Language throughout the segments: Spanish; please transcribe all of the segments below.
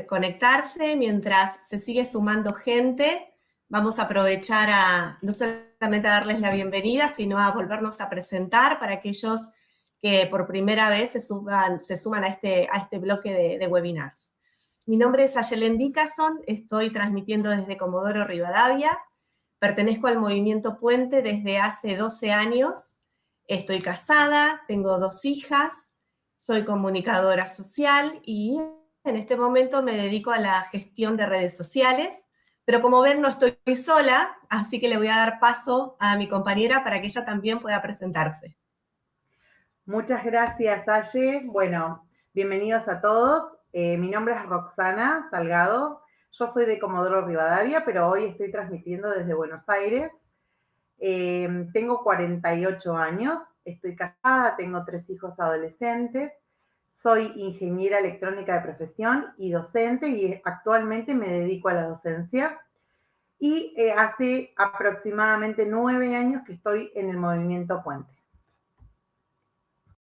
conectarse. Mientras se sigue sumando gente, vamos a aprovechar a no solamente a darles la bienvenida, sino a volvernos a presentar para aquellos que por primera vez se suman a este bloque de webinars. Mi nombre es Ayelen Dickerson, estoy transmitiendo desde Comodoro Rivadavia, pertenezco al Movimiento Puente desde hace 12 años, estoy casada, tengo 2 hijas, soy comunicadora social y en este momento me dedico a la gestión de redes sociales, pero como ven no estoy sola, así que le voy a dar paso a mi compañera para que ella también pueda presentarse. Muchas gracias, Aye. Bueno, bienvenidos a todos. Mi nombre es Roxana Salgado. Yo soy de Comodoro Rivadavia, pero hoy estoy transmitiendo desde Buenos Aires. Tengo 48 años, estoy casada, tengo 3 hijos adolescentes. Soy ingeniera electrónica de profesión y docente y actualmente me dedico a la docencia. Y hace aproximadamente 9 años que estoy en el Movimiento Puente.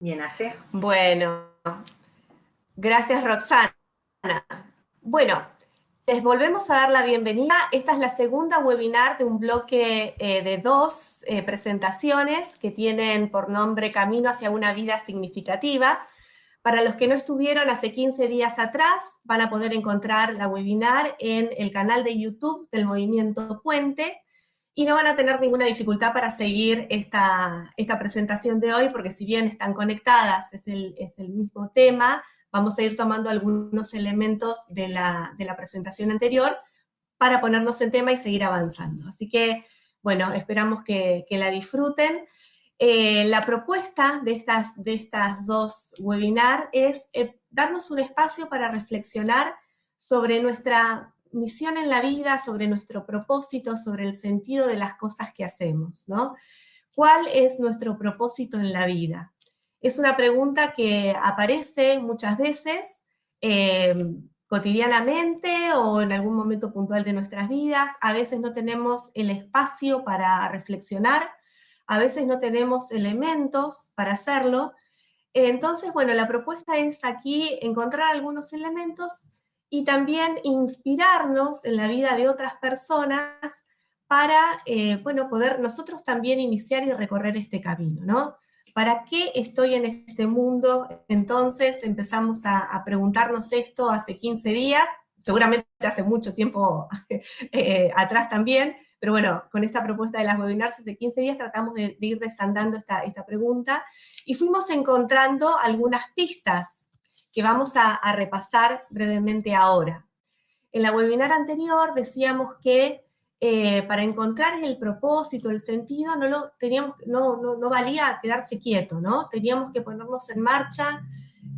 Bien, Aye. Bueno, gracias Roxana. Bueno, les volvemos a dar la bienvenida. Esta es la segunda webinar de un bloque de 2 presentaciones que tienen por nombre Camino hacia una vida significativa. Para los que no estuvieron hace 15 días atrás, van a poder encontrar la webinar en el canal de YouTube del Movimiento Puente y no van a tener ninguna dificultad para seguir esta presentación de hoy, porque si bien están conectadas, es el mismo tema, vamos a ir tomando algunos elementos de la presentación anterior para ponernos en tema y seguir avanzando. Así que, bueno, esperamos que la disfruten. La propuesta de estas 2 webinars es darnos un espacio para reflexionar sobre nuestra misión en la vida, sobre nuestro propósito, sobre el sentido de las cosas que hacemos, ¿no? ¿Cuál es nuestro propósito en la vida? Es una pregunta que aparece muchas veces cotidianamente o en algún momento puntual de nuestras vidas. A veces no tenemos el espacio para reflexionar, a veces no tenemos elementos para hacerlo. Entonces, bueno, la propuesta es aquí encontrar algunos elementos y también inspirarnos en la vida de otras personas para, bueno, poder nosotros también iniciar y recorrer este camino, ¿no? ¿Para qué estoy en este mundo? Entonces empezamos a preguntarnos esto hace 15 días, seguramente hace mucho tiempo atrás también, pero bueno, con esta propuesta de las webinars hace 15 días tratamos de ir desandando esta pregunta y fuimos encontrando algunas pistas que vamos a repasar brevemente ahora. En la webinar anterior decíamos que para encontrar el propósito, el sentido, no valía quedarse quieto, ¿no? Teníamos que ponernos en marcha,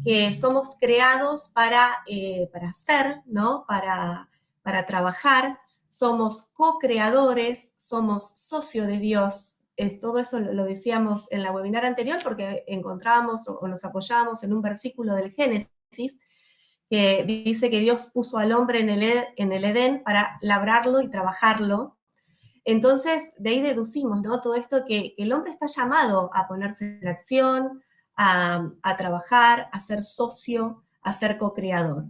que somos creados para hacer, ¿no? Para trabajar, somos co-creadores, somos socio de Dios. Todo eso lo decíamos en la webinar anterior porque encontrábamos o nos apoyábamos en un versículo del Génesis que dice que Dios puso al hombre en el Edén para labrarlo y trabajarlo. Entonces, de ahí deducimos, ¿no? Todo esto que el hombre está llamado a ponerse en acción, a trabajar, a ser socio, a ser co-creador.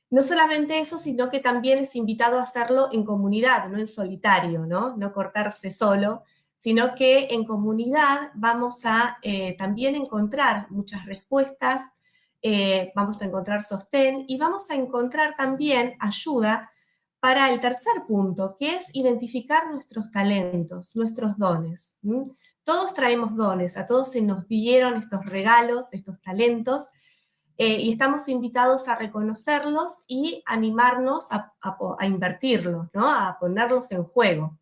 No solamente eso, sino que también es invitado a hacerlo en comunidad, no en solitario, ¿no? No cortarse solo, sino que en comunidad vamos a también encontrar muchas respuestas, vamos a encontrar sostén y vamos a encontrar también ayuda para el tercer punto, que es identificar nuestros talentos, nuestros dones. Todos traemos dones, a todos se nos dieron estos regalos, estos talentos, y estamos invitados a reconocerlos y animarnos a invertirlos, ¿no? A ponerlos en juego.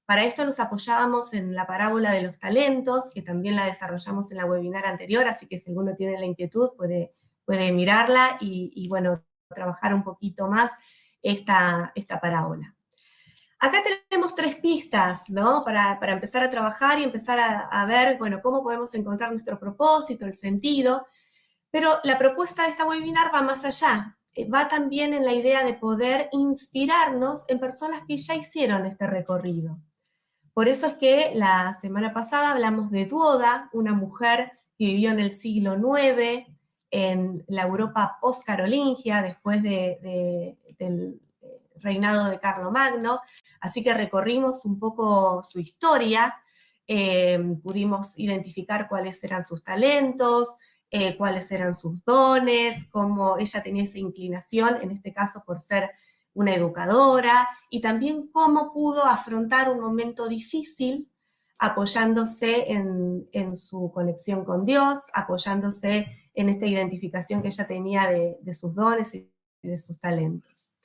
Para esto nos apoyábamos en la parábola de los talentos, que también la desarrollamos en la webinar anterior, así que si alguno tiene la inquietud puede mirarla y bueno, trabajar un poquito más esta parábola. Acá tenemos 3 pistas, ¿no? Para empezar a trabajar y empezar a ver, bueno, cómo podemos encontrar nuestro propósito, el sentido. Pero la propuesta de esta webinar va más allá, va también en la idea de poder inspirarnos en personas que ya hicieron este recorrido. Por eso es que la semana pasada hablamos de Duoda, una mujer que vivió en el siglo IX, en la Europa post-carolingia, después del reinado de Carlomagno, así que recorrimos un poco su historia, pudimos identificar cuáles eran sus talentos, cuáles eran sus dones, cómo ella tenía esa inclinación, en este caso por ser una educadora, y también cómo pudo afrontar un momento difícil apoyándose en su conexión con Dios, apoyándose en esta identificación que ella tenía de sus dones y de sus talentos.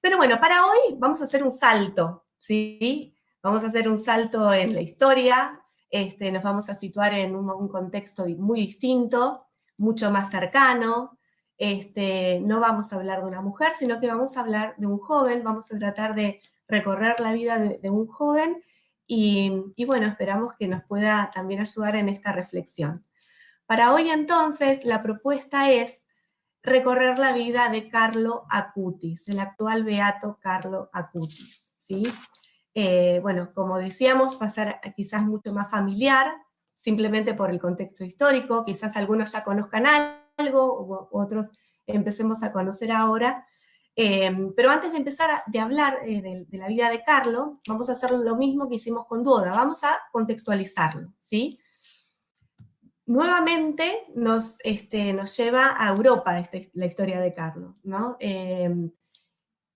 Pero bueno, para hoy vamos a hacer un salto, ¿sí? Vamos a hacer un salto en la historia, nos vamos a situar en un contexto muy distinto, mucho más cercano. No vamos a hablar de una mujer, sino que vamos a hablar de un joven, vamos a tratar de recorrer la vida de un joven y bueno, esperamos que nos pueda también ayudar en esta reflexión. Para hoy entonces la propuesta es recorrer la vida de Carlo Acutis, el actual beato Carlo Acutis, ¿sí? Bueno, como decíamos, va a ser quizás mucho más familiar, simplemente por el contexto histórico, quizás algunos ya conozcan algo, u otros empecemos a conocer ahora, pero antes de empezar de hablar de la vida de Carlo, vamos a hacer lo mismo que hicimos con Duoda, vamos a contextualizarlo, ¿sí? Nuevamente nos lleva a Europa la historia de Carlo, ¿no?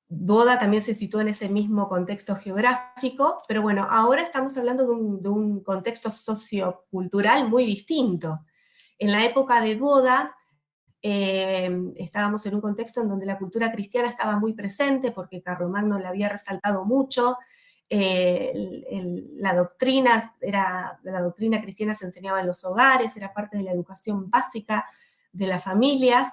Duoda también se sitúa en ese mismo contexto geográfico, pero bueno, ahora estamos hablando de un contexto sociocultural muy distinto. En la época de Duoda estábamos en un contexto en donde la cultura cristiana estaba muy presente porque Carlomagno la había resaltado mucho, la doctrina cristiana se enseñaba en los hogares, era parte de la educación básica de las familias,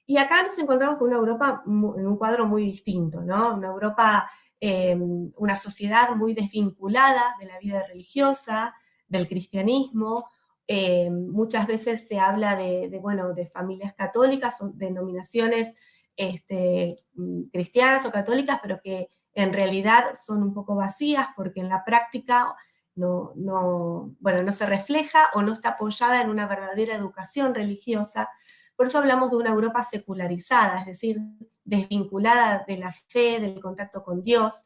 y acá nos encontramos con una Europa en un cuadro muy distinto, ¿no? Una Europa, una sociedad muy desvinculada de la vida religiosa, del cristianismo. Muchas veces se habla de familias católicas o denominaciones cristianas o católicas, pero que en realidad son un poco vacías porque en la práctica no se refleja o no está apoyada en una verdadera educación religiosa. Por eso hablamos de una Europa secularizada, es decir, desvinculada de la fe, del contacto con Dios,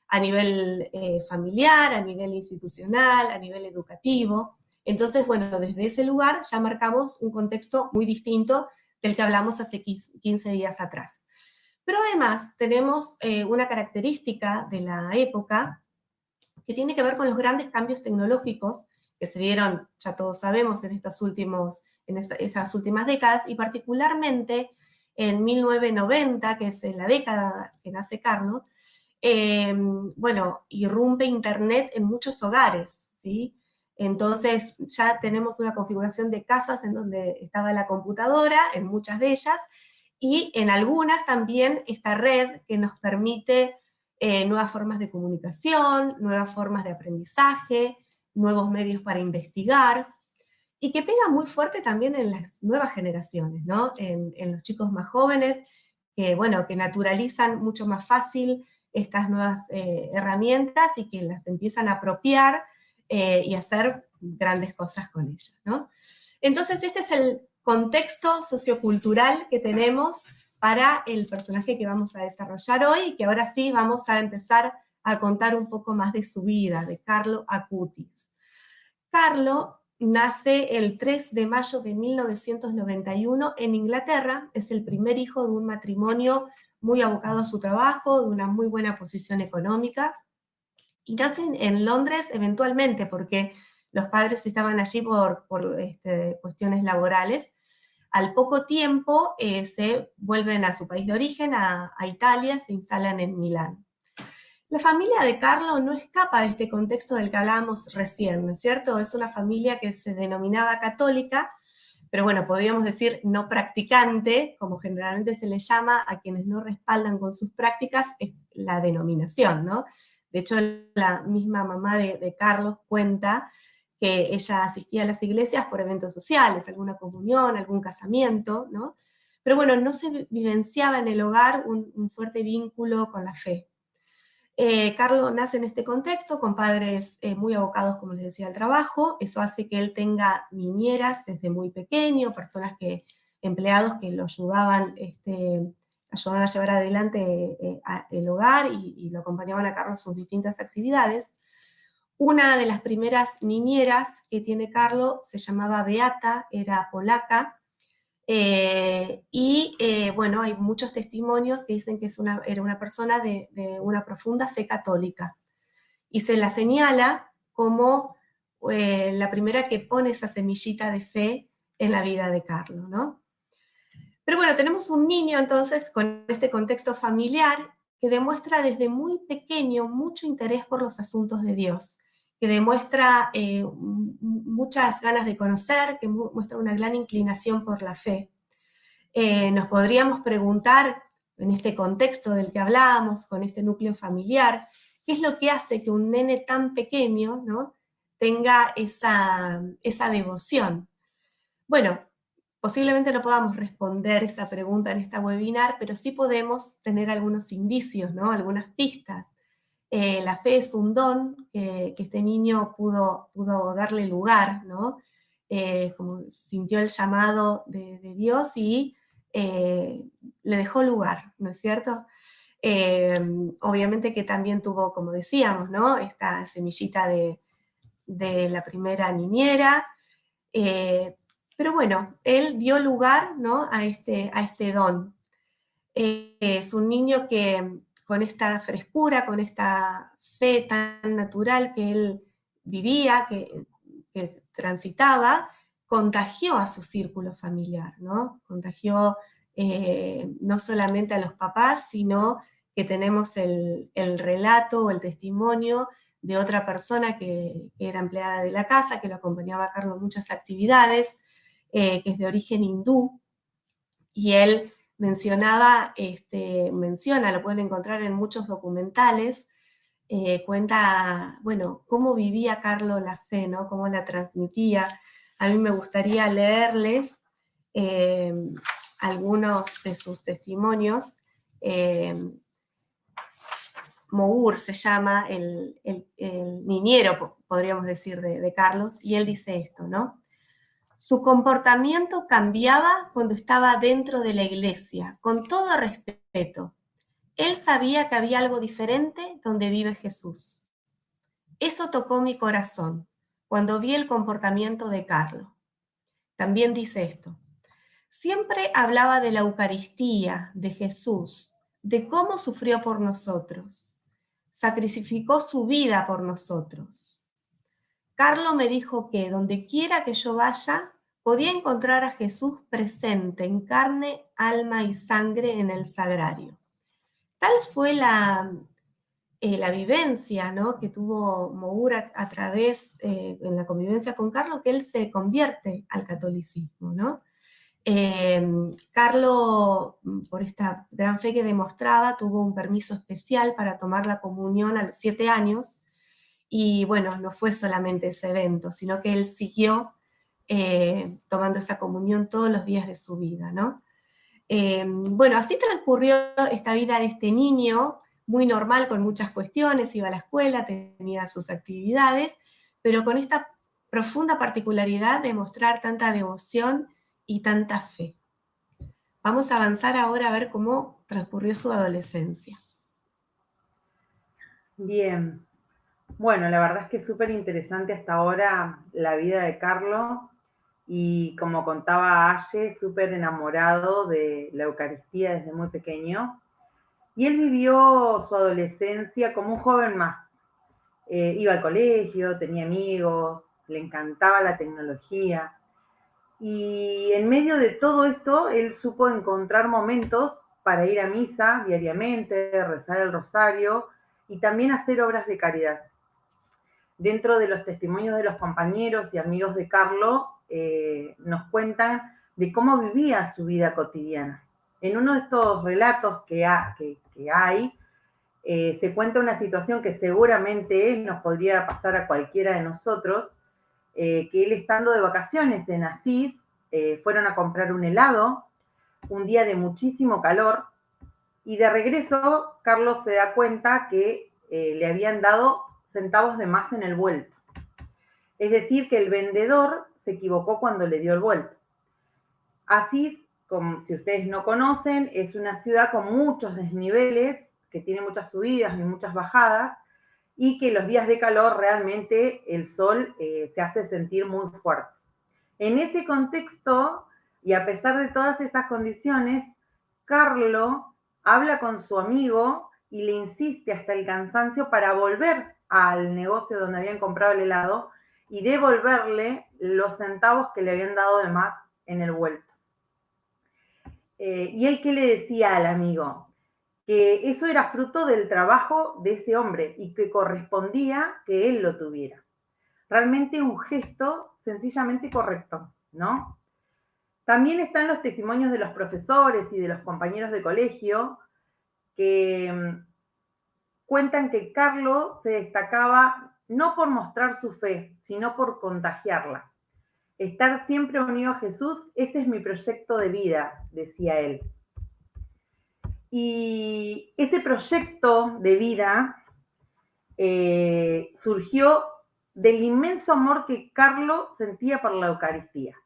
a nivel familiar, a nivel institucional, a nivel educativo. Entonces, bueno, desde ese lugar ya marcamos un contexto muy distinto del que hablamos hace 15 días atrás. Pero además tenemos una característica de la época que tiene que ver con los grandes cambios tecnológicos que se dieron, ya todos sabemos, en esas últimas décadas, y particularmente en 1990, que es la década que nace Carlo, irrumpe Internet en muchos hogares, ¿sí? Entonces ya tenemos una configuración de casas en donde estaba la computadora, en muchas de ellas, y en algunas también esta red que nos permite nuevas formas de comunicación, nuevas formas de aprendizaje, nuevos medios para investigar, y que pega muy fuerte también en las nuevas generaciones, ¿no? En los chicos más jóvenes, que naturalizan mucho más fácil estas nuevas herramientas y que las empiezan a apropiar y hacer grandes cosas con ellas, ¿no? Entonces, este es el contexto sociocultural que tenemos para el personaje que vamos a desarrollar hoy y que ahora sí vamos a empezar a contar un poco más de su vida, de Carlo Acutis. Carlo nace el 3 de mayo de 1991 en Inglaterra, es el primer hijo de un matrimonio muy abocado a su trabajo, de una muy buena posición económica, y nace en Londres eventualmente, porque los padres estaban allí por cuestiones laborales. Al poco tiempo se vuelven a su país de origen, a Italia, se instalan en Milán. La familia de Carlo no escapa de este contexto del que hablábamos recién, ¿no es cierto? Es una familia que se denominaba católica, pero bueno, podríamos decir no practicante, como generalmente se le llama a quienes no respaldan con sus prácticas es la denominación, ¿no? De hecho, la misma mamá de Carlos cuenta que ella asistía a las iglesias por eventos sociales, alguna comunión, algún casamiento, ¿no? Pero bueno, no se vivenciaba en el hogar un fuerte vínculo con la fe. Carlo nace en este contexto con padres muy abocados, como les decía, al trabajo. Eso hace que él tenga niñeras desde muy pequeño, personas que empleados que lo ayudaban, ayudaban a llevar adelante el hogar y lo acompañaban a Carlos en sus distintas actividades. Una de las primeras niñeras que tiene Carlo se llamaba Beata, era polaca, bueno, hay muchos testimonios que dicen que era una persona de una profunda fe católica, y se la señala como la primera que pone esa semillita de fe en la vida de Carlo, ¿no? Pero bueno, tenemos un niño entonces con este contexto familiar que demuestra desde muy pequeño mucho interés por los asuntos de Dios, que demuestra muchas ganas de conocer, que muestra una gran inclinación por la fe. Nos podríamos preguntar, en este contexto del que hablábamos, con este núcleo familiar, ¿qué es lo que hace que un nene tan pequeño, ¿no?, tenga esa devoción? Bueno, posiblemente no podamos responder esa pregunta en esta webinar, pero sí podemos tener algunos indicios, ¿no?, algunas pistas. La fe es un don que este niño pudo darle lugar, ¿no? Como sintió el llamado de Dios y le dejó lugar, ¿no es cierto? Obviamente que también tuvo, como decíamos, ¿no?, esta semillita de la primera niñera, pero bueno, él dio lugar, ¿no?, a este don. Es un niño que con esta frescura, con esta fe tan natural que él vivía, que transitaba, contagió a su círculo familiar, ¿no? Contagió no solamente a los papás, sino que tenemos el relato o el testimonio de otra persona que era empleada de la casa, que lo acompañaba a Carlos en muchas actividades, que es de origen hindú, y él menciona, lo pueden encontrar en muchos documentales, cuenta, bueno, cómo vivía Carlo la fe, ¿no?, cómo la transmitía. A mí me gustaría leerles algunos de sus testimonios. Mogur se llama el niñero, podríamos decir, de Carlos, y él dice esto, ¿no? Su comportamiento cambiaba cuando estaba dentro de la iglesia, con todo respeto. Él sabía que había algo diferente donde vive Jesús. Eso tocó mi corazón cuando vi el comportamiento de Carlo. También dice esto. Siempre hablaba de la Eucaristía, de Jesús, de cómo sufrió por nosotros. Sacrificó su vida por nosotros. Carlo me dijo que donde quiera que yo vaya, podía encontrar a Jesús presente en carne, alma y sangre en el sagrario. Tal fue la vivencia, ¿no?, que tuvo Mogur a través, en la convivencia con Carlo, que él se convierte al catolicismo, ¿no? Carlo, por esta gran fe que demostraba, tuvo un permiso especial para tomar la comunión a los 7 años, y bueno, no fue solamente ese evento, sino que él siguió tomando esa comunión todos los días de su vida, ¿no? Bueno, así transcurrió esta vida de este niño, muy normal, con muchas cuestiones, iba a la escuela, tenía sus actividades, pero con esta profunda particularidad de mostrar tanta devoción y tanta fe. Vamos a avanzar ahora a ver cómo transcurrió su adolescencia. Bien. Bueno, la verdad es que es súper interesante hasta ahora la vida de Carlos y como contaba Aye, súper enamorado de la Eucaristía desde muy pequeño. Y él vivió su adolescencia como un joven más. Iba al colegio, tenía amigos, le encantaba la tecnología. Y en medio de todo esto, él supo encontrar momentos para ir a misa diariamente, rezar el rosario y también hacer obras de caridad. Dentro de los testimonios de los compañeros y amigos de Carlo, nos cuentan de cómo vivía su vida cotidiana. En uno de estos relatos que hay, se cuenta una situación que seguramente nos podría pasar a cualquiera de nosotros, que él estando de vacaciones en Asís, fueron a comprar un helado, un día de muchísimo calor, y de regreso Carlos se da cuenta que le habían dado centavos de más en el vuelto. Es decir, que el vendedor se equivocó cuando le dio el vuelto. Asís si ustedes no conocen, es una ciudad con muchos desniveles, que tiene muchas subidas y muchas bajadas, y que los días de calor realmente el sol se hace sentir muy fuerte. En ese contexto, y a pesar de todas esas condiciones, Carlo habla con su amigo y le insiste hasta el cansancio para volver al negocio donde habían comprado el helado y devolverle los centavos que le habían dado de más en el vuelto. ¿Y él qué le decía al amigo? Que eso era fruto del trabajo de ese hombre y que correspondía que él lo tuviera. Realmente un gesto sencillamente correcto, ¿no? También están los testimonios de los profesores y de los compañeros de colegio que cuentan que Carlo se destacaba no por mostrar su fe, sino por contagiarla. Estar siempre unido a Jesús, ese es mi proyecto de vida, decía él. Y ese proyecto de vida surgió del inmenso amor que Carlo sentía por la Eucaristía.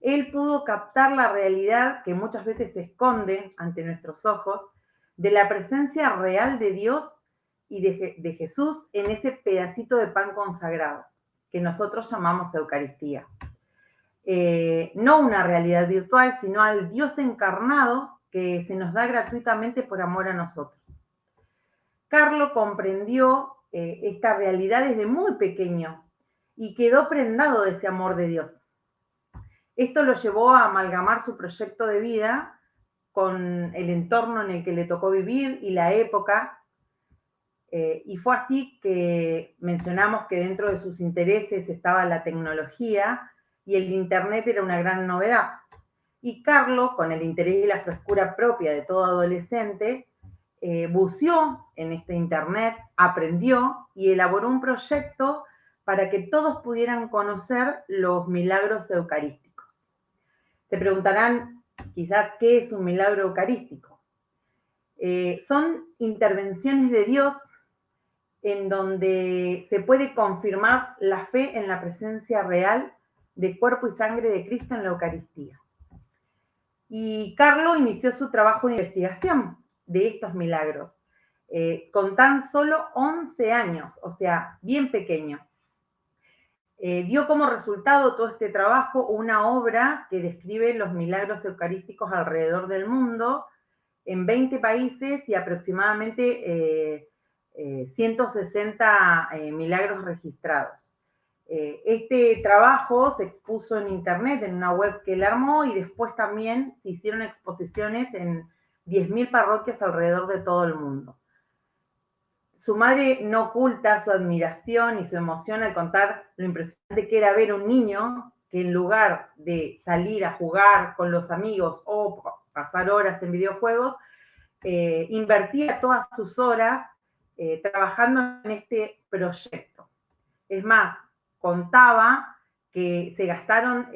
Él pudo captar la realidad que muchas veces se esconde ante nuestros ojos de la presencia real de Dios y de Jesús en ese pedacito de pan consagrado que nosotros llamamos Eucaristía. No una realidad virtual, sino al Dios encarnado que se nos da gratuitamente por amor a nosotros. Carlo comprendió esta realidad desde muy pequeño y quedó prendado de ese amor de Dios. Esto lo llevó a amalgamar su proyecto de vida con el entorno en el que le tocó vivir y la época, y fue así que mencionamos que dentro de sus intereses estaba la tecnología y el internet era una gran novedad. Y Carlo, con el interés y la frescura propia de todo adolescente, buceó en este internet, aprendió y elaboró un proyecto para que todos pudieran conocer los milagros eucarísticos. Se preguntarán quizás qué es un milagro eucarístico. Son intervenciones de Dios en donde se puede confirmar la fe en la presencia real de cuerpo y sangre de Cristo en la Eucaristía. Y Carlo inició su trabajo de investigación de estos milagros, con tan solo 11 años, o sea, bien pequeño. Dio como resultado todo este trabajo una obra que describe los milagros eucarísticos alrededor del mundo, en 20 países y aproximadamente 160 milagros registrados. Este trabajo se expuso en internet, en una web que él armó, y después también se hicieron exposiciones en 10.000 parroquias alrededor de todo el mundo. Su madre no oculta su admiración y su emoción al contar lo impresionante que era ver un niño que en lugar de salir a jugar con los amigos o pasar horas en videojuegos, invertía todas sus horas trabajando en este proyecto. Es más, contaba que se gastaron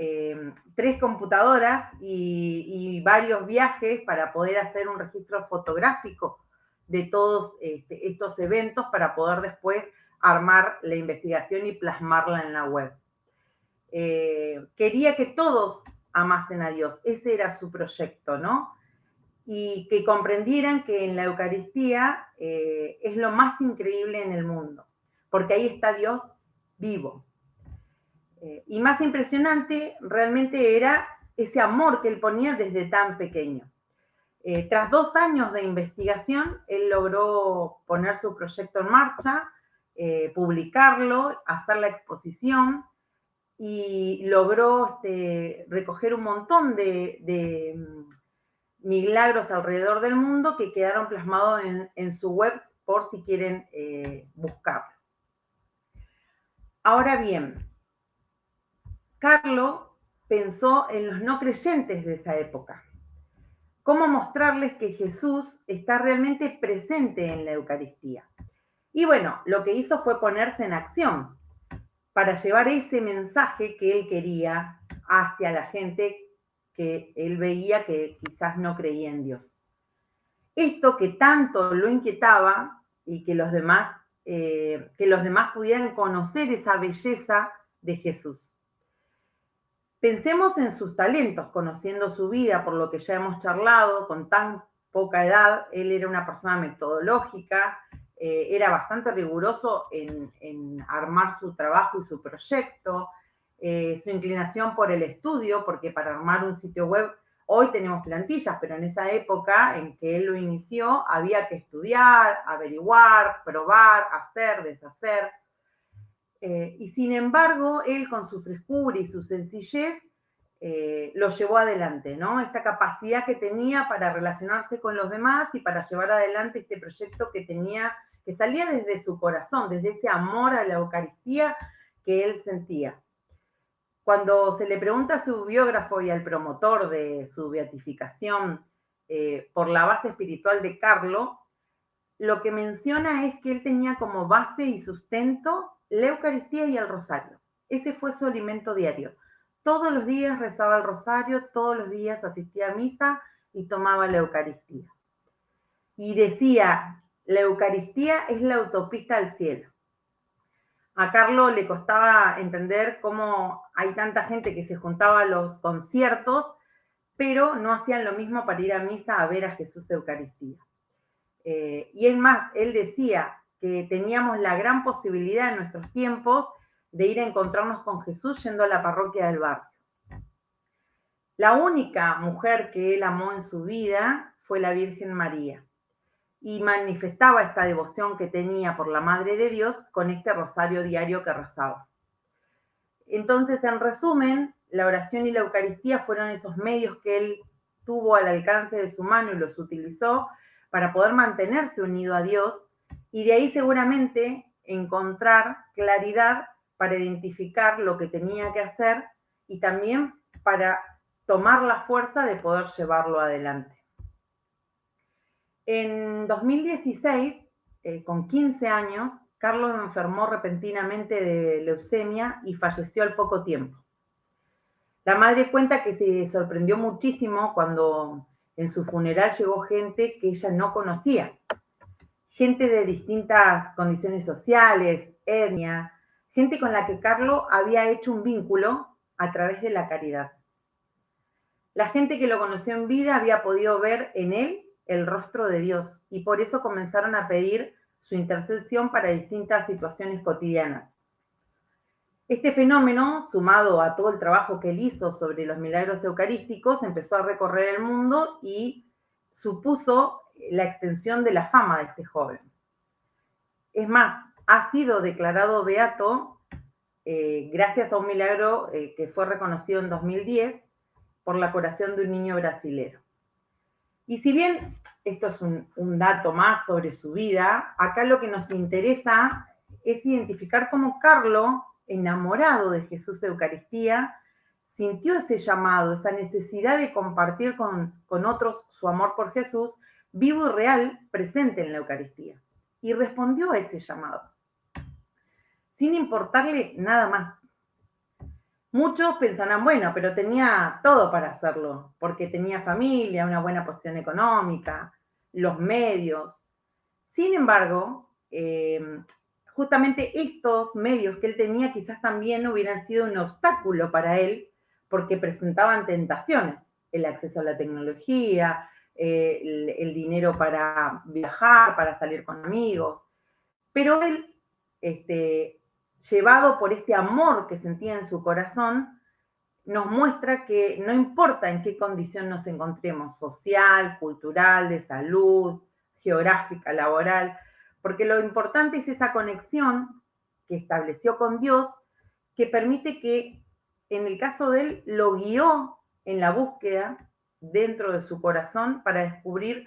3 computadoras y varios viajes para poder hacer un registro fotográfico de todos estos eventos para poder después armar la investigación y plasmarla en la web. Quería que todos amasen a Dios, ese era su proyecto, ¿no? Y que comprendieran que en la Eucaristía es lo más increíble en el mundo, porque ahí está Dios vivo. Y más impresionante realmente era ese amor que él ponía desde tan pequeño. Tras 2 años de investigación, él logró poner su proyecto en marcha, publicarlo, hacer la exposición y logró recoger un montón de milagros alrededor del mundo que quedaron plasmados en su web por si quieren buscarlo. Ahora bien, Carlo pensó en los no creyentes de esa época. ¿Cómo mostrarles que Jesús está realmente presente en la Eucaristía? Y bueno, lo que hizo fue ponerse en acción para llevar ese mensaje que él quería hacia la gente que él veía que quizás no creía en Dios. Esto que tanto lo inquietaba y que los demás pudieran conocer esa belleza de Jesús. Pensemos en sus talentos, conociendo su vida, por lo que ya hemos charlado, con tan poca edad. Él era una persona metodológica, era bastante riguroso en armar su trabajo y su proyecto, su inclinación por el estudio, porque para armar un sitio web, hoy tenemos plantillas, pero en esa época en que él lo inició, había que estudiar, averiguar, probar, hacer, deshacer. Y sin embargo, él con su frescura y su sencillez lo llevó adelante, ¿no? Esta capacidad que tenía para relacionarse con los demás y para llevar adelante este proyecto que tenía, que salía desde su corazón, desde ese amor a la Eucaristía que él sentía. Cuando se le pregunta a su biógrafo y al promotor de su beatificación por la base espiritual de Carlo, lo que menciona es que él tenía como base y sustento la Eucaristía y el rosario. Ese fue su alimento diario. Todos los días rezaba el rosario, todos los días asistía a misa y tomaba la Eucaristía. Y decía, la Eucaristía es la autopista al cielo. A Carlo le costaba entender cómo hay tanta gente que se juntaba a los conciertos, pero no hacían lo mismo para ir a misa a ver a Jesús Eucaristía. Y es más, él decía que teníamos la gran posibilidad en nuestros tiempos de ir a encontrarnos con Jesús yendo a la parroquia del barrio. La única mujer que él amó en su vida fue la Virgen María y manifestaba esta devoción que tenía por la Madre de Dios con este rosario diario que rezaba. Entonces, en resumen, la oración y la Eucaristía fueron esos medios que él tuvo al alcance de su mano y los utilizó para poder mantenerse unido a Dios y de ahí seguramente encontrar claridad para identificar lo que tenía que hacer y también para tomar la fuerza de poder llevarlo adelante. En 2016, con 15 años, Carlos enfermó repentinamente de leucemia y falleció al poco tiempo. La madre cuenta que se sorprendió muchísimo cuando en su funeral llegó gente que ella no conocía, gente de distintas condiciones sociales, etnia, gente con la que Carlos había hecho un vínculo a través de la caridad. La gente que lo conoció en vida había podido ver en él el rostro de Dios y por eso comenzaron a pedir su intercesión para distintas situaciones cotidianas. Este fenómeno, sumado a todo el trabajo que él hizo sobre los milagros eucarísticos, empezó a recorrer el mundo y supuso la extensión de la fama de este joven. Es más, ha sido declarado beato gracias a un milagro que fue reconocido en 2010 por la curación de un niño brasilero. Y si bien esto es un dato más sobre su vida, acá lo que nos interesa es identificar cómo Carlo, enamorado de Jesús de Eucaristía, sintió ese llamado, esa necesidad de compartir con otros su amor por Jesús, vivo y real, presente en la Eucaristía. Y respondió a ese llamado, sin importarle nada más. Muchos pensarán, bueno, pero tenía todo para hacerlo, porque tenía familia, una buena posición económica, los medios. Sin embargo, justamente estos medios que él tenía quizás también hubieran sido un obstáculo para él, porque presentaban tentaciones, el acceso a la tecnología, el dinero para viajar, para salir con amigos. Pero él, llevado por este amor que sentía en su corazón, nos muestra que no importa en qué condición nos encontremos, social, cultural, de salud, geográfica, laboral, porque lo importante es esa conexión que estableció con Dios, que permite que, en el caso de él, lo guió en la búsqueda dentro de su corazón para descubrir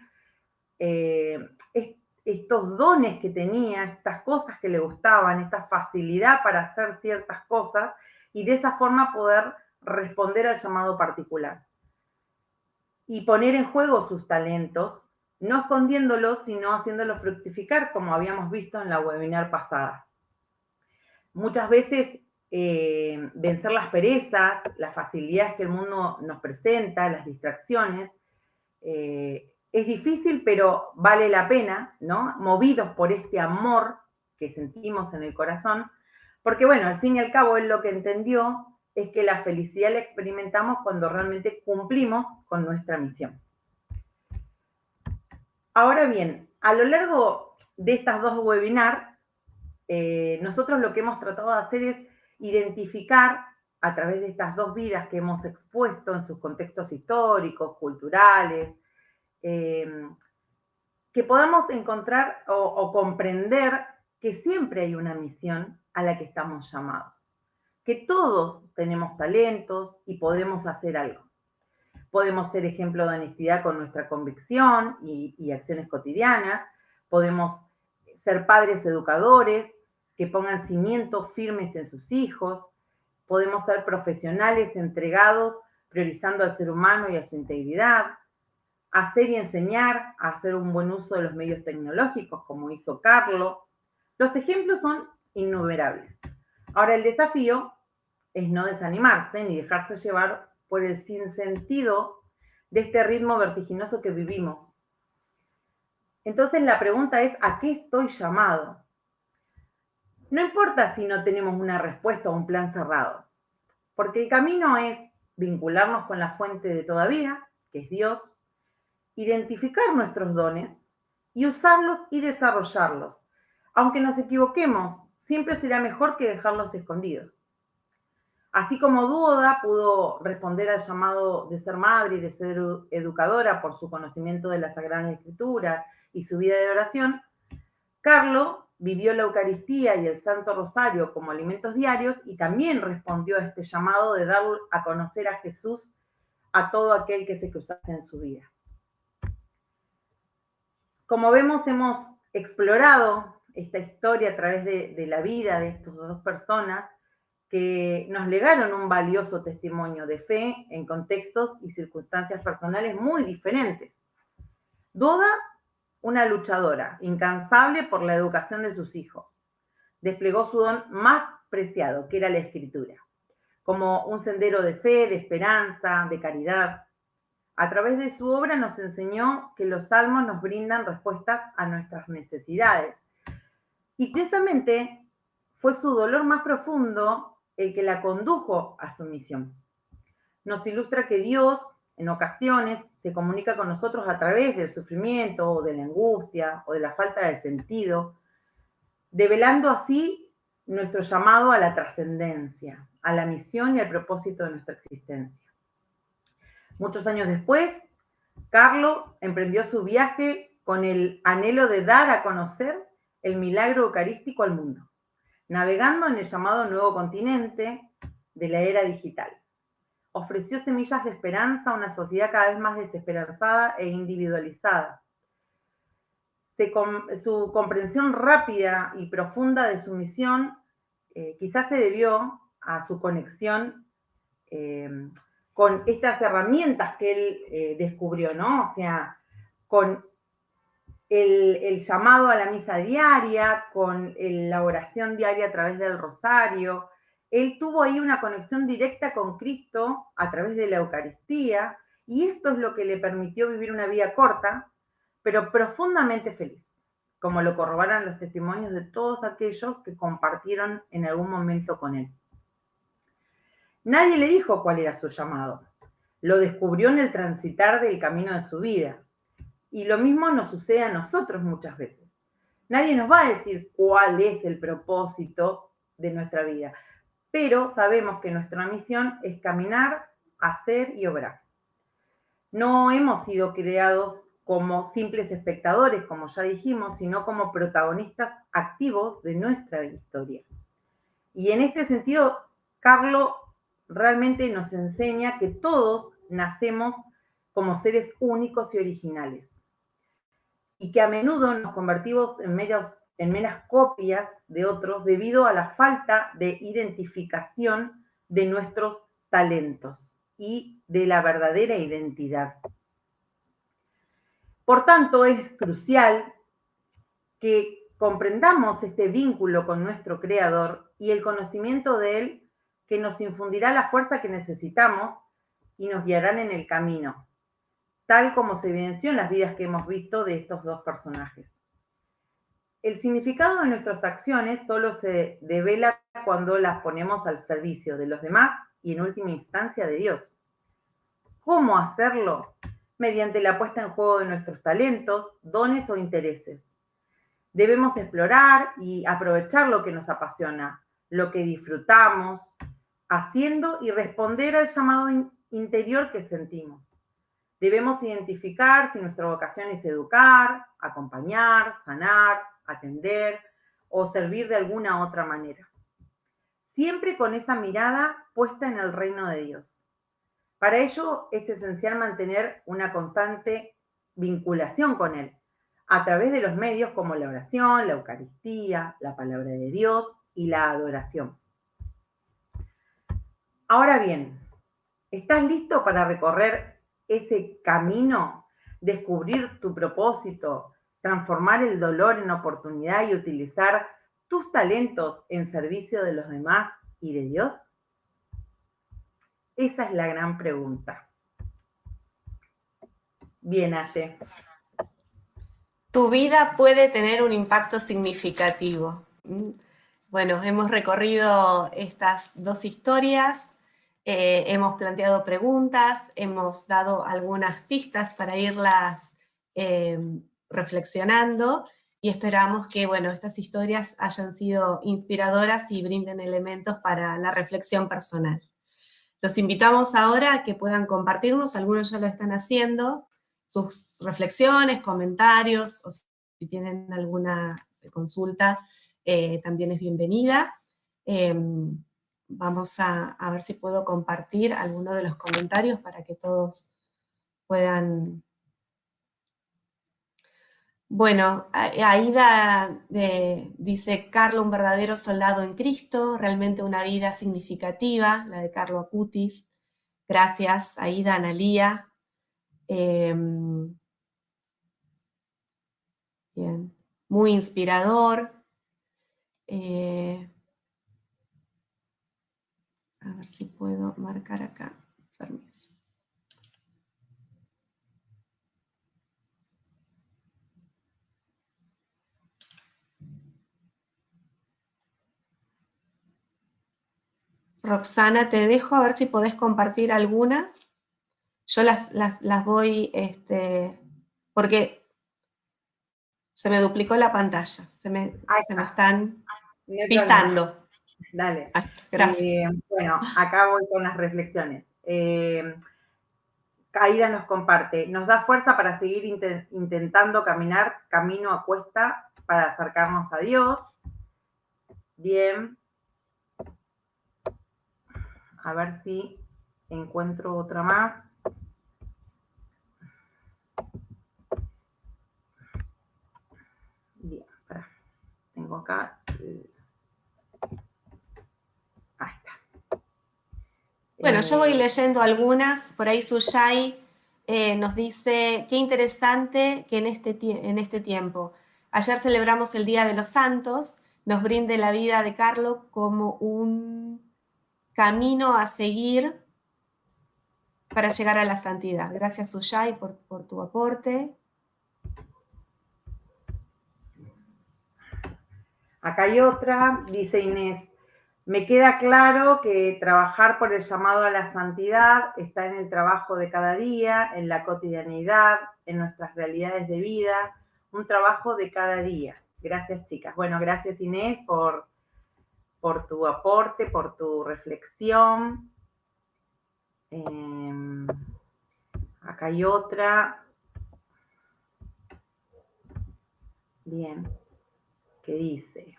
estos dones que tenía, estas cosas que le gustaban, esta facilidad para hacer ciertas cosas y de esa forma poder responder al llamado particular. Y poner en juego sus talentos, no escondiéndolos, sino haciéndolos fructificar, como habíamos visto en la webinar pasada. Muchas veces vencer las perezas, las facilidades que el mundo nos presenta, las distracciones, es difícil, pero vale la pena, ¿no? Movidos por este amor que sentimos en el corazón, porque bueno, al fin y al cabo él lo que entendió es que la felicidad la experimentamos cuando realmente cumplimos con nuestra misión. Ahora bien, a lo largo de estas dos webinars, nosotros lo que hemos tratado de hacer es identificar a través de estas dos vidas que hemos expuesto en sus contextos históricos, culturales, que podamos encontrar o comprender que siempre hay una misión a la que estamos llamados, que todos tenemos talentos y podemos hacer algo. Podemos ser ejemplo de honestidad con nuestra convicción y acciones cotidianas, podemos ser padres educadores que pongan cimientos firmes en sus hijos, podemos ser profesionales entregados priorizando al ser humano y a su integridad, hacer y enseñar a hacer un buen uso de los medios tecnológicos, como hizo Carlos. Los ejemplos son innumerables. Ahora, el desafío es no desanimarse ni dejarse llevar por el sinsentido de este ritmo vertiginoso que vivimos. Entonces, la pregunta es, ¿a qué estoy llamado? No importa si no tenemos una respuesta o un plan cerrado, porque el camino es vincularnos con la fuente de toda vida, que es Dios, identificar nuestros dones y usarlos y desarrollarlos. Aunque nos equivoquemos, siempre será mejor que dejarlos escondidos. Así como Duoda pudo responder al llamado de ser madre y de ser educadora por su conocimiento de las Sagradas Escrituras y su vida de oración, Carlos vivió la Eucaristía y el Santo Rosario como alimentos diarios y también respondió a este llamado de dar a conocer a Jesús a todo aquel que se cruzase en su vida. Como vemos, hemos explorado esta historia a través de la vida de estas dos personas que nos legaron un valioso testimonio de fe en contextos y circunstancias personales muy diferentes. Duoda, una luchadora incansable por la educación de sus hijos, desplegó su don más preciado, que era la escritura, como un sendero de fe, de esperanza, de caridad. A través de su obra nos enseñó que los salmos nos brindan respuestas a nuestras necesidades. Y precisamente fue su dolor más profundo el que la condujo a su misión. Nos ilustra que Dios, en ocasiones, se comunica con nosotros a través del sufrimiento, o de la angustia, o de la falta de sentido, develando así nuestro llamado a la trascendencia, a la misión y al propósito de nuestra existencia. Muchos años después, Carlos emprendió su viaje con el anhelo de dar a conocer el milagro eucarístico al mundo, navegando en el llamado nuevo continente de la era digital. Ofreció semillas de esperanza a una sociedad cada vez más desesperanzada e individualizada. Su comprensión rápida y profunda de su misión quizás se debió a su conexión con estas herramientas que él descubrió, ¿no? O sea, con el llamado a la misa diaria, con la oración diaria a través del rosario. Él tuvo ahí una conexión directa con Cristo a través de la Eucaristía, y esto es lo que le permitió vivir una vida corta, pero profundamente feliz, como lo corroboran los testimonios de todos aquellos que compartieron en algún momento con él. Nadie le dijo cuál era su llamado. Lo descubrió en el transitar del camino de su vida. Y lo mismo nos sucede a nosotros muchas veces. Nadie nos va a decir cuál es el propósito de nuestra vida, pero sabemos que nuestra misión es caminar, hacer y obrar. No hemos sido creados como simples espectadores, como ya dijimos, sino como protagonistas activos de nuestra historia. Y en este sentido, Carlos realmente nos enseña que todos nacemos como seres únicos y originales, y que a menudo nos convertimos en meras copias de otros debido a la falta de identificación de nuestros talentos y de la verdadera identidad. Por tanto, es crucial que comprendamos este vínculo con nuestro Creador y el conocimiento de Él, que nos infundirá la fuerza que necesitamos y nos guiarán en el camino, tal como se evidenció en las vidas que hemos visto de estos dos personajes. El significado de nuestras acciones solo se devela cuando las ponemos al servicio de los demás y en última instancia de Dios. ¿Cómo hacerlo? Mediante la puesta en juego de nuestros talentos, dones o intereses. Debemos explorar y aprovechar lo que nos apasiona, lo que disfrutamos, haciendo y responder al llamado interior que sentimos. Debemos identificar si nuestra vocación es educar, acompañar, sanar, atender o servir de alguna otra manera. Siempre con esa mirada puesta en el reino de Dios. Para ello es esencial mantener una constante vinculación con Él, a través de los medios como la oración, la Eucaristía, la palabra de Dios y la adoración. Ahora bien, ¿estás listo para recorrer ese camino, descubrir tu propósito, transformar el dolor en oportunidad y utilizar tus talentos en servicio de los demás y de Dios? Esa es la gran pregunta. Bien, Aye. Tu vida puede tener un impacto significativo. Bueno, hemos recorrido estas dos historias, hemos planteado preguntas, hemos dado algunas pistas para irlas reflexionando y esperamos que, bueno, estas historias hayan sido inspiradoras y brinden elementos para la reflexión personal. Los invitamos ahora a que puedan compartirnos, algunos ya lo están haciendo, sus reflexiones, comentarios, o si tienen alguna consulta, también es bienvenida. Vamos a ver si puedo compartir alguno de los comentarios para que todos puedan. Bueno, Aida dice, Carlo, un verdadero soldado en Cristo, realmente una vida significativa, la de Carlo Acutis. Gracias, Aida, Analía. Bien, muy inspirador. A ver si puedo marcar acá. Permiso. Roxana, te dejo a ver si podés compartir alguna. Yo las voy, porque se me duplicó la pantalla, se me están pisando. Dale. Gracias. Bueno, acá voy con las reflexiones. Aida nos comparte, nos da fuerza para seguir intentando caminar camino a cuesta para acercarnos a Dios. Bien. A ver si encuentro otra más. Bien, espera. Tengo acá. Ahí está. Bueno, yo voy leyendo algunas. Por ahí Suyai nos dice, qué interesante que en este tiempo. Ayer celebramos el Día de los Santos, nos brinde la vida de Carlo como un camino a seguir para llegar a la santidad. Gracias, Suyai, por tu aporte. Acá hay otra, dice Inés, me queda claro que trabajar por el llamado a la santidad está en el trabajo de cada día, en la cotidianidad, en nuestras realidades de vida, un trabajo de cada día. Gracias, chicas. Bueno, gracias, Inés, por tu aporte, por tu reflexión. Acá hay otra. Bien. ¿Qué dice?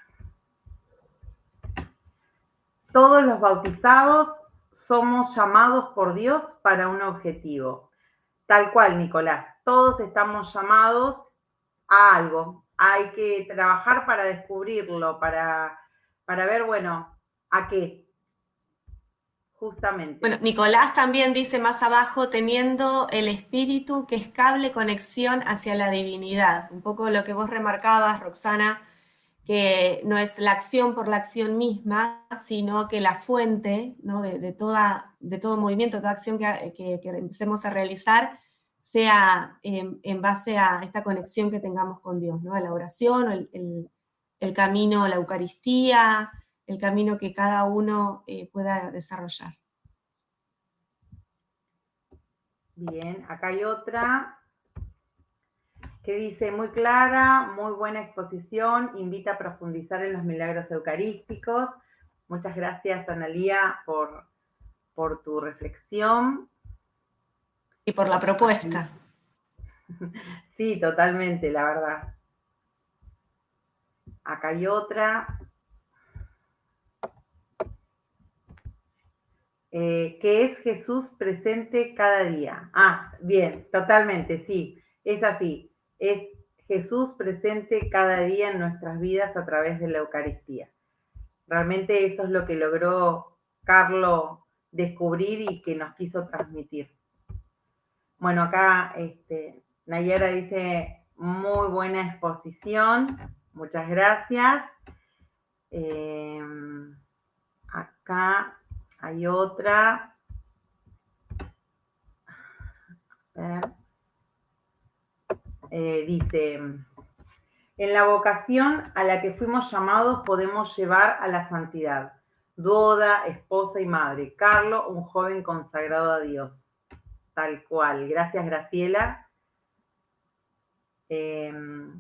Todos los bautizados somos llamados por Dios para un objetivo. Tal cual, Nicolás. Todos estamos llamados a algo. Hay que trabajar para descubrirlo, para ver, bueno, ¿a qué? Justamente. Bueno, Nicolás también dice más abajo, teniendo el espíritu que es cable conexión hacia la divinidad. Un poco lo que vos remarcabas, Roxana, que no es la acción por la acción misma, sino que la fuente, ¿no? de todo movimiento, toda acción que empecemos a realizar, sea en base a esta conexión que tengamos con Dios, ¿no? La oración, el camino, la Eucaristía, el camino que cada uno pueda desarrollar. Bien, acá hay otra que dice, muy clara, muy buena exposición, invita a profundizar en los milagros eucarísticos. Muchas gracias, Analía, por tu reflexión. Y por la propuesta. Sí, totalmente, la verdad. Acá hay otra. Que es Jesús presente cada día. Ah, bien, totalmente, sí, es así. Es Jesús presente cada día en nuestras vidas a través de la Eucaristía. Realmente eso es lo que logró Carlos descubrir y que nos quiso transmitir. Bueno, acá Nayara dice, muy buena exposición, muchas gracias. Acá hay otra. Dice, en la vocación a la que fuimos llamados podemos llevar a la santidad. Duoda, esposa y madre. Carlos, un joven consagrado a Dios. Tal cual. Gracias, Graciela.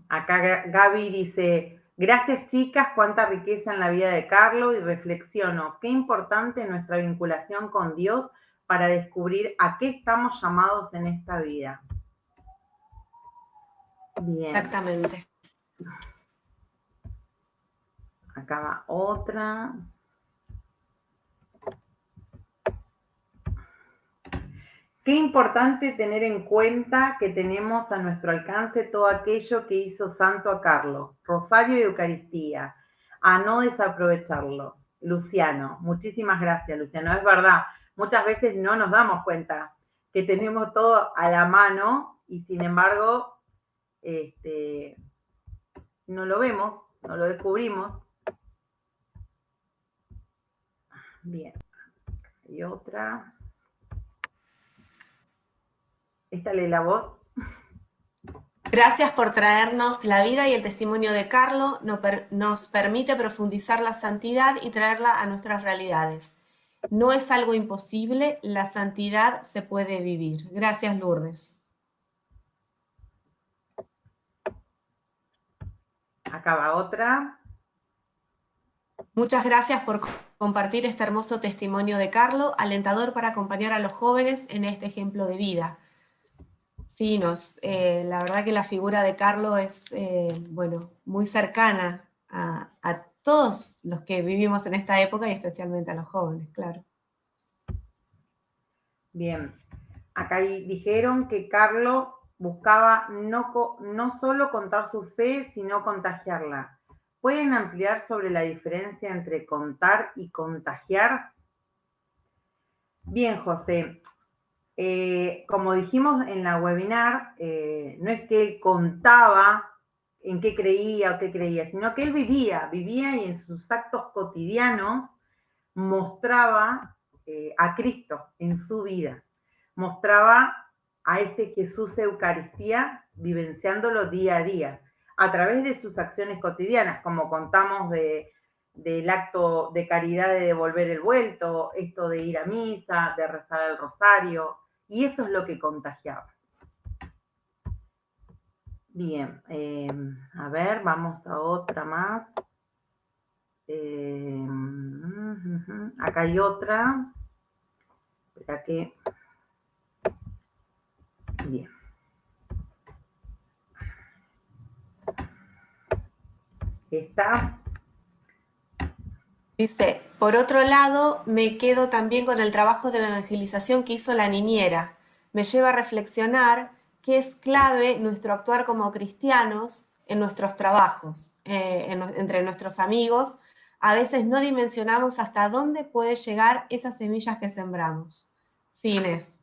Acá Gaby dice, gracias chicas, cuánta riqueza en la vida de Carlos y reflexiono, qué importante nuestra vinculación con Dios para descubrir a qué estamos llamados en esta vida. Bien. Exactamente. Acá va otra. Qué importante tener en cuenta que tenemos a nuestro alcance todo aquello que hizo santo a Carlos, Rosario y Eucaristía, a no desaprovecharlo. Luciano, muchísimas gracias, Luciano. Es verdad, muchas veces no nos damos cuenta que tenemos todo a la mano y sin embargo no lo vemos, no lo descubrimos. Bien, y otra. Esta lee la voz. Gracias por traernos la vida y el testimonio de Carlo. Nos permite profundizar la santidad y traerla a nuestras realidades. No es algo imposible, la santidad se puede vivir. Gracias, Lourdes. Acá va otra. Muchas gracias por compartir este hermoso testimonio de Carlo, alentador para acompañar a los jóvenes en este ejemplo de vida. Sí, la verdad que la figura de Carlo es, muy cercana a todos los que vivimos en esta época y especialmente a los jóvenes, claro. Bien, acá dijeron que Carlos buscaba no solo contar su fe, sino contagiarla. ¿Pueden ampliar sobre la diferencia entre contar y contagiar? Bien, José. Como dijimos en la webinar, no es que él contaba en qué creía o qué creía, sino que él vivía y en sus actos cotidianos mostraba a Cristo en su vida, mostraba a este Jesús de Eucaristía vivenciándolo día a día, a través de sus acciones cotidianas, como contamos del acto de caridad de devolver el vuelto, esto de ir a misa, de rezar el rosario, y eso es lo que contagiaba. Bien, a ver, vamos a otra más. Acá hay otra. Espera que... Bien. Esta. Dice, por otro lado, me quedo también con el trabajo de evangelización que hizo la niñera. Me lleva a reflexionar que es clave nuestro actuar como cristianos en nuestros trabajos, entre nuestros amigos. A veces no dimensionamos hasta dónde puede llegar esas semillas que sembramos. Sí, Inés.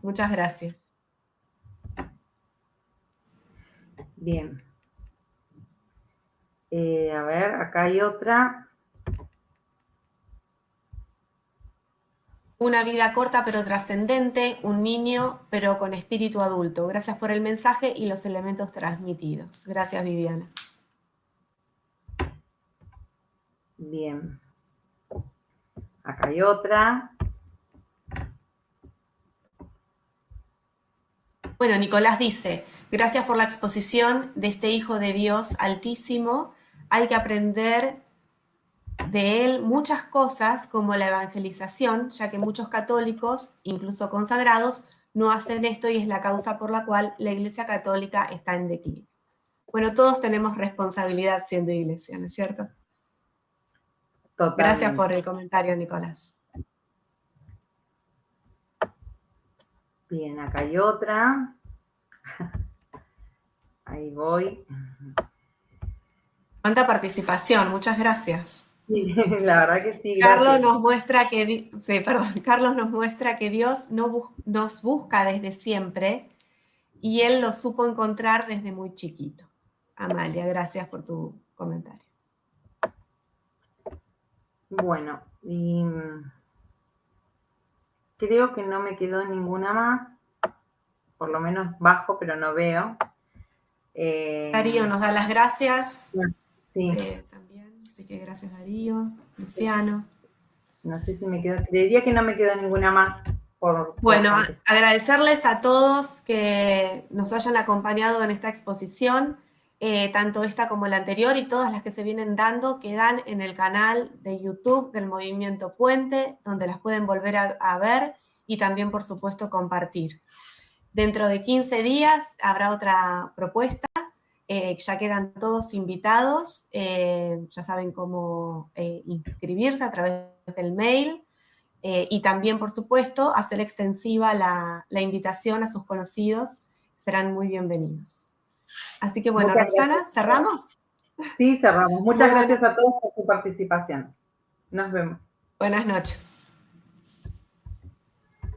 Muchas gracias. Bien. A ver, acá hay otra. Una vida corta pero trascendente, un niño pero con espíritu adulto. Gracias por el mensaje y los elementos transmitidos. Gracias, Viviana. Bien. Acá hay otra. Bueno, Nicolás dice, gracias por la exposición de este Hijo de Dios Altísimo. Hay que aprender de él muchas cosas como la evangelización, ya que muchos católicos, incluso consagrados, no hacen esto y es la causa por la cual la Iglesia Católica está en declive. Bueno, todos tenemos responsabilidad siendo iglesia, ¿no es cierto? Totalmente. Gracias por el comentario, Nicolás. Bien, acá hay otra. Ahí voy. Cuánta participación, muchas gracias. Sí, la verdad que sí, Carlos gracias. nos muestra que, Carlos nos muestra que Dios nos busca desde siempre y Él lo supo encontrar desde muy chiquito. Amalia, gracias por tu comentario. Bueno, y creo que no me quedó ninguna más, por lo menos bajo, pero no veo. Darío nos da las gracias. Sí. También, así que gracias Darío, Luciano. No sé si me quedó, creería que no me quedó ninguna más. Bueno, agradecerles a todos que nos hayan acompañado en esta exposición, tanto esta como la anterior y todas las que se vienen dando quedan en el canal de YouTube del Movimiento Puente, donde las pueden volver a ver y también, por supuesto, compartir. Dentro de 15 días habrá otra propuesta, ya quedan todos invitados, ya saben cómo inscribirse a través del mail. Y también, por supuesto, hacer extensiva la invitación a sus conocidos, serán muy bienvenidos. Así que bueno, muchas Roxana, gracias. ¿cerramos? Sí, cerramos. Muchas gracias a todos por su participación. Nos vemos. Buenas noches.